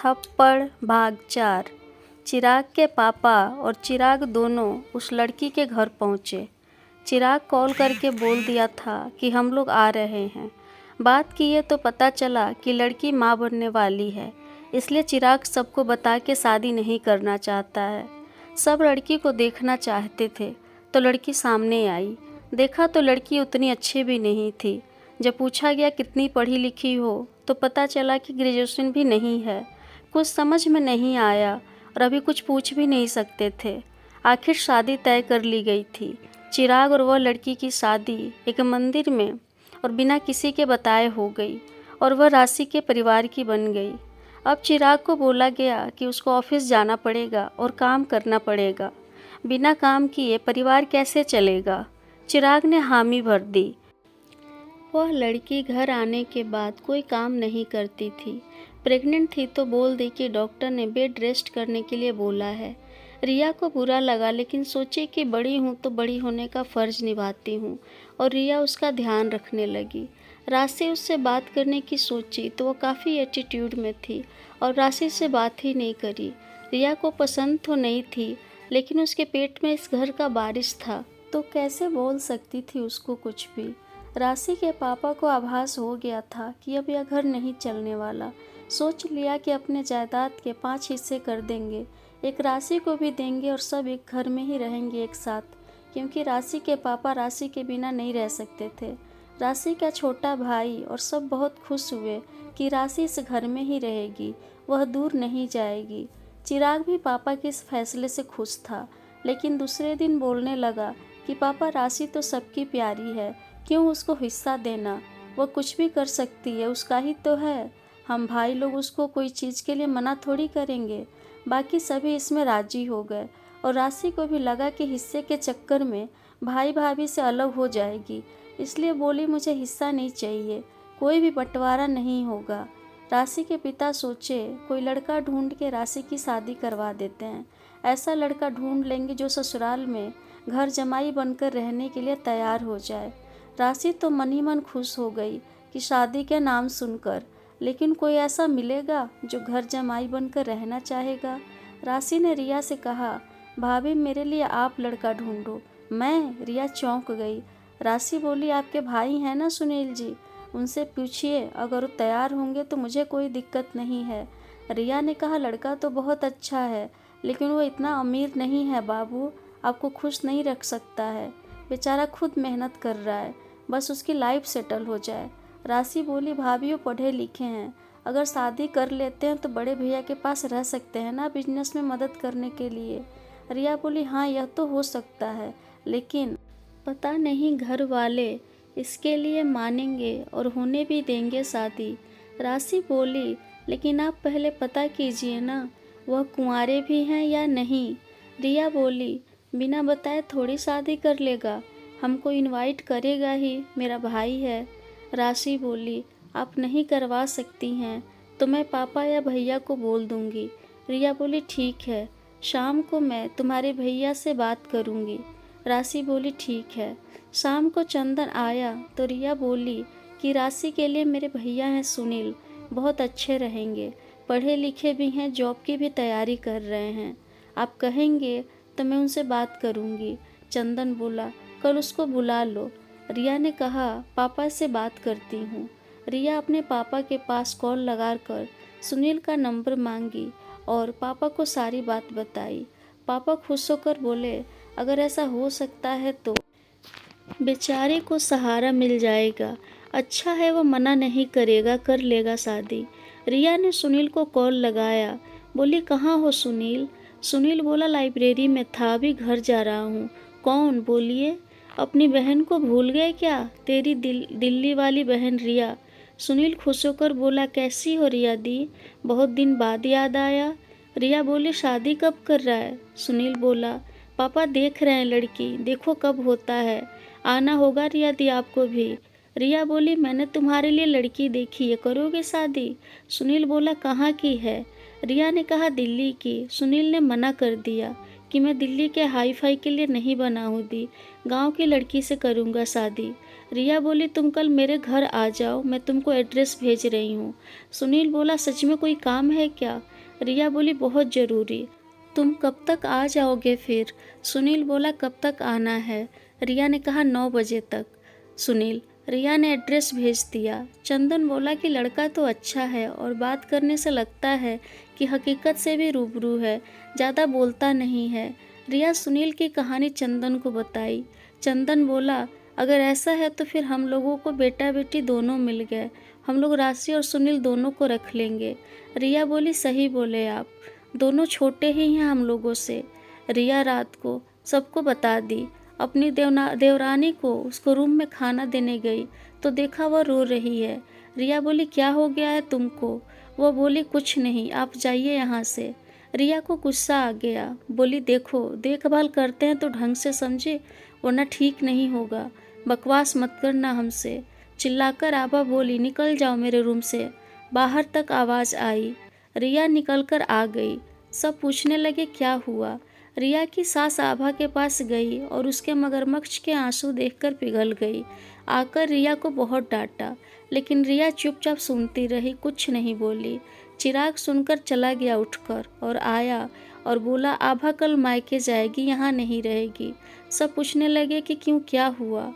थप्पड़ भाग 4। चिराग के पापा और चिराग दोनों उस लड़की के घर पहुँचे। चिराग कॉल करके बोल दिया था कि हम लोग आ रहे हैं। बात किए तो पता चला कि लड़की माँ बनने वाली है, इसलिए चिराग सबको बता के शादी नहीं करना चाहता है। सब लड़की को देखना चाहते थे तो लड़की सामने आई। देखा तो लड़की उतनी अच्छी भी नहीं थी। जब पूछा गया कितनी पढ़ी लिखी हो तो पता चला कि ग्रेजुएशन भी नहीं है। कुछ समझ में नहीं आया और अभी कुछ पूछ भी नहीं सकते थे। आखिर शादी तय कर ली गई थी। चिराग और वह लड़की की शादी एक मंदिर में और बिना किसी के बताए हो गई और वह राशि के परिवार की बन गई। अब चिराग को बोला गया कि उसको ऑफिस जाना पड़ेगा और काम करना पड़ेगा। बिना काम किए परिवार कैसे चलेगा? चिराग ने हामी भर दी। वह लड़की घर आने के बाद कोई काम नहीं करती थी। प्रेग्नेंट थी तो बोल दी कि डॉक्टर ने बेड रेस्ट करने के लिए बोला है। रिया को बुरा लगा, लेकिन सोची कि बड़ी हूँ तो बड़ी होने का फ़र्ज निभाती हूँ और रिया उसका ध्यान रखने लगी। राशि उससे बात करने की सोची तो वो काफ़ी एटीट्यूड में थी और राशि से बात ही नहीं करी। रिया को पसंद तो नहीं थी, लेकिन उसके पेट में इस घर का वारिस था तो कैसे बोल सकती थी उसको कुछ भी। राशि के पापा को आभास हो गया था कि अब यह घर नहीं चलने वाला। सोच लिया कि अपने जायदाद के 5 हिस्से कर देंगे, एक राशि को भी देंगे और सब एक घर में ही रहेंगे एक साथ, क्योंकि राशि के पापा राशि के बिना नहीं रह सकते थे। राशि का छोटा भाई और सब बहुत खुश हुए कि राशि इस घर में ही रहेगी, वह दूर नहीं जाएगी। चिराग भी पापा के इस फैसले से खुश था, लेकिन दूसरे दिन बोलने लगा कि पापा राशि तो सबकी प्यारी है, क्यों उसको हिस्सा देना? वो कुछ भी कर सकती है, उसका ही तो है। हम भाई लोग उसको कोई चीज़ के लिए मना थोड़ी करेंगे। बाकी सभी इसमें राजी हो गए और राशि को भी लगा कि हिस्से के चक्कर में भाई भाभी से अलग हो जाएगी, इसलिए बोली मुझे हिस्सा नहीं चाहिए, कोई भी बंटवारा नहीं होगा। राशि के पिता सोचे कोई लड़का ढूंढ के राशि की शादी करवा देते हैं। ऐसा लड़का ढूंढ लेंगे जो ससुराल में घर जमाई बनकर रहने के लिए तैयार हो जाए। राशि तो मन ही मन खुश हो गई कि शादी के नाम सुनकर, लेकिन कोई ऐसा मिलेगा जो घर जमाई बनकर रहना चाहेगा? राशि ने रिया से कहा, भाभी मेरे लिए आप लड़का ढूंढो। मैं? रिया चौंक गई। राशि बोली, आपके भाई हैं ना सुनील जी, उनसे पूछिए, अगर वो तैयार होंगे तो मुझे कोई दिक्कत नहीं है। रिया ने कहा, लड़का तो बहुत अच्छा है, लेकिन वो इतना अमीर नहीं है बाबू, आपको खुश नहीं रख सकता है। बेचारा खुद मेहनत कर रहा है, बस उसकी लाइफ सेटल हो जाए। राशि बोली, भाभी वो पढ़े लिखे हैं, अगर शादी कर लेते हैं तो बड़े भैया के पास रह सकते हैं ना बिजनेस में मदद करने के लिए। रिया बोली, हाँ यह तो हो सकता है, लेकिन पता नहीं घर वाले इसके लिए मानेंगे और होने भी देंगे शादी। राशि बोली, लेकिन आप पहले पता कीजिए ना, वह कुंवारे भी हैं या नहीं। रिया बोली, बिना बताए थोड़ी शादी कर लेगा, हमको इनवाइट करेगा ही, मेरा भाई है। राशि बोली, आप नहीं करवा सकती हैं तो मैं पापा या भैया को बोल दूंगी। रिया बोली, ठीक है, शाम को मैं तुम्हारे भैया से बात करूंगी। राशि बोली, ठीक है। शाम को चंदन आया तो रिया बोली कि राशि के लिए मेरे भैया हैं सुनील, बहुत अच्छे रहेंगे, पढ़े लिखे भी हैं, जॉब की भी तैयारी कर रहे हैं, आप कहेंगे तो मैं उनसे बात करूंगी। चंदन बोला, कल उसको बुला लो। रिया ने कहा, पापा से बात करती हूँ। रिया अपने पापा के पास कॉल लगाकर सुनील का नंबर मांगी और पापा को सारी बात बताई। पापा खुश होकर बोले, अगर ऐसा हो सकता है तो बेचारे को सहारा मिल जाएगा, अच्छा है, वो मना नहीं करेगा, कर लेगा शादी। रिया ने सुनील को कॉल लगाया, बोली, कहाँ हो सुनील? सुनील बोला, लाइब्रेरी में था, अभी घर जा रहा हूँ। कौन? बोलिए। अपनी बहन को भूल गए क्या? तेरी दिल्ली वाली बहन रिया। सुनील खुश होकर बोला, कैसी हो रिया दी, बहुत दिन बाद याद आया। रिया बोली, शादी कब कर रहा है? सुनील बोला, पापा देख रहे हैं लड़की, देखो कब होता है, आना होगा रिया दी आपको भी। रिया बोली, मैंने तुम्हारे लिए लड़की देखी है, करोगे शादी? सुनील बोला, कहाँ की है? रिया ने कहा, दिल्ली की। सुनील ने मना कर दिया कि मैं दिल्ली के हाई फाई के लिए नहीं बना हूँ दी, गांव की लड़की से करूँगा शादी। रिया बोली तुम कल मेरे घर आ जाओ, मैं तुमको एड्रेस भेज रही हूँ। सुनील बोला सच में कोई काम है क्या? रिया बोली बहुत ज़रूरी। तुम कब तक आ जाओगे फिर? सुनील बोला कब तक आना है? रिया ने कहा 9 बजे तक। सुनील, रिया ने एड्रेस भेज दिया। चंदन बोला कि लड़का तो अच्छा है और बात करने से लगता है कि हकीकत से भी रूबरू है, ज़्यादा बोलता नहीं है। रिया सुनील की कहानी चंदन को बताई। चंदन बोला अगर ऐसा है तो फिर हम लोगों को बेटा बेटी दोनों मिल गए, हम लोग राशि और सुनील दोनों को रख लेंगे। रिया बोली सही बोले आप, दोनों छोटे ही हैं हम लोगों से। रिया रात को सबको बता दी। अपनी देवरानी को उसको रूम में खाना देने गई तो देखा वह रो रही है। रिया बोली क्या हो गया है तुमको? वो बोली कुछ नहीं, आप जाइए यहाँ से। रिया को गुस्सा आ गया, बोली देखो देखभाल करते हैं तो ढंग से समझे, वरना ठीक नहीं होगा, बकवास मत करना हमसे। चिल्लाकर आभा बोली निकल जाओ मेरे रूम से। बाहर तक आवाज़ आई। रिया निकलकर आ गई। सब पूछने लगे क्या हुआ। रिया की सास आभा के पास गई और उसके मगरमच्छ के आंसू देखकर पिघल गई। आकर रिया को बहुत डांटा, लेकिन रिया चुपचाप सुनती रही, कुछ नहीं बोली। चिराग सुनकर चला गया उठकर और आया और बोला आभा कल मायके जाएगी, यहाँ नहीं रहेगी। सब पूछने लगे कि क्यों, क्या हुआ।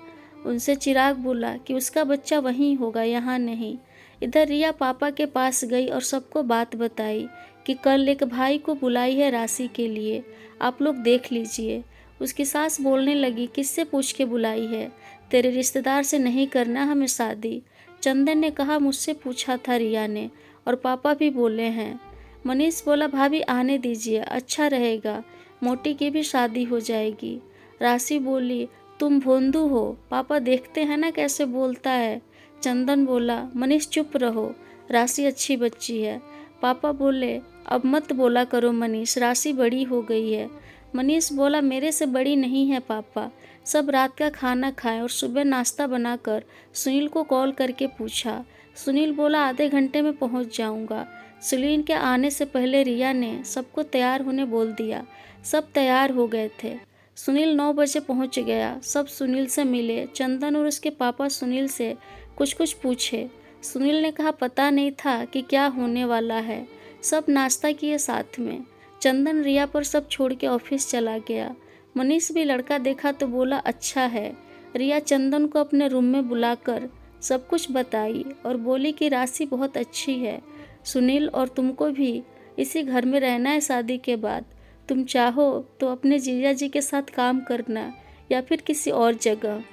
उनसे चिराग बोला कि उसका बच्चा वहीं होगा, यहाँ नहीं। इधर रिया पापा के पास गई और सबको बात बताई कि कल एक भाई को बुलाई है राशि के लिए, आप लोग देख लीजिए। उसकी सास बोलने लगी किससे पूछ के बुलाई है? तेरे रिश्तेदार से नहीं करना हमें शादी। चंदन ने कहा मुझसे पूछा था रिया ने, और पापा भी बोले हैं। मनीष बोला भाभी आने दीजिए, अच्छा रहेगा, मोटी की भी शादी हो जाएगी। राशि बोली तुम भोंदू हो, पापा देखते हैं ना कैसे बोलता है। चंदन बोला मनीष चुप रहो, राशि अच्छी बच्ची है। पापा बोले अब मत बोला करो मनीष, राशि बड़ी हो गई है। मनीष बोला मेरे से बड़ी नहीं है पापा। सब रात का खाना खाएं और सुबह नाश्ता बनाकर सुनील को कॉल करके पूछा। सुनील बोला आधे घंटे में पहुंच जाऊंगा। सुनील के आने से पहले रिया ने सबको तैयार होने बोल दिया। सब तैयार हो गए थे। सुनील 9 बजे पहुंच गया। सब सुनील से मिले। चंदन और उसके पापा सुनील से कुछ कुछ पूछे। सुनील ने कहा पता नहीं था कि क्या होने वाला है। सब नाश्ता किए साथ में। चंदन रिया पर सब छोड़ के ऑफिस चला गया। मनीष भी लड़का देखा तो बोला अच्छा है। रिया चंदन को अपने रूम में बुलाकर सब कुछ बताई और बोली कि राशि बहुत अच्छी है। सुनील और तुमको भी इसी घर में रहना है शादी के बाद। तुम चाहो तो अपने जीजा जी के साथ काम करना या फिर किसी और जगह,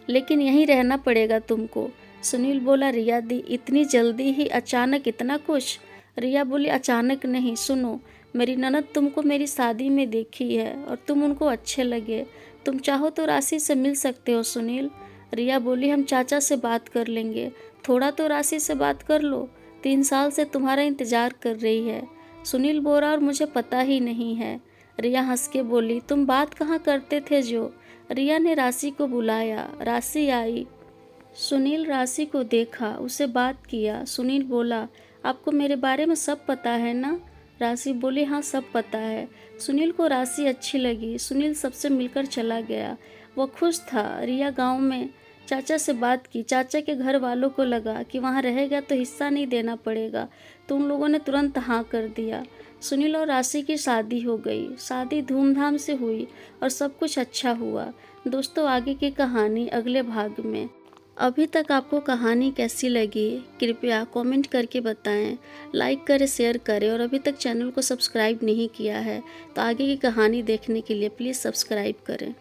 लेकिन यहीं रहना पड़ेगा तुमको। सुनील बोला रिया दी इतनी जल्दी ही, अचानक इतना कुछ? रिया बोली अचानक नहीं, सुनो, मेरी ननद तुमको मेरी शादी में देखी है और तुम उनको अच्छे लगे। तुम चाहो तो राशि से मिल सकते हो सुनील। रिया बोली हम चाचा से बात कर लेंगे, थोड़ा तो राशि से बात कर लो, 3 साल से तुम्हारा इंतज़ार कर रही है। सुनील बोला और मुझे पता ही नहीं है। रिया हंस के बोली तुम बात कहाँ करते थे जो? रिया ने राशि को बुलाया। राशि आई। सुनील राशि को देखा, उसे बात किया। सुनील बोला आपको मेरे बारे में सब पता है ना? राशि बोली हाँ सब पता है। सुनील को राशि अच्छी लगी। सुनील सबसे मिलकर चला गया। वह खुश था। रिया गांव में चाचा से बात की। चाचा के घर वालों को लगा कि वहाँ रहेगा तो हिस्सा नहीं देना पड़ेगा, तो उन लोगों ने तुरंत हाँ कर दिया। सुनील और राशि की शादी हो गई। शादी धूमधाम से हुई और सब कुछ अच्छा हुआ। दोस्तों आगे की कहानी अगले भाग में। अभी तक आपको कहानी कैसी लगी कृपया कमेंट करके बताएं, लाइक करें, शेयर करें, और अभी तक चैनल को सब्सक्राइब नहीं किया है तो आगे की कहानी देखने के लिए प्लीज़ सब्सक्राइब करें।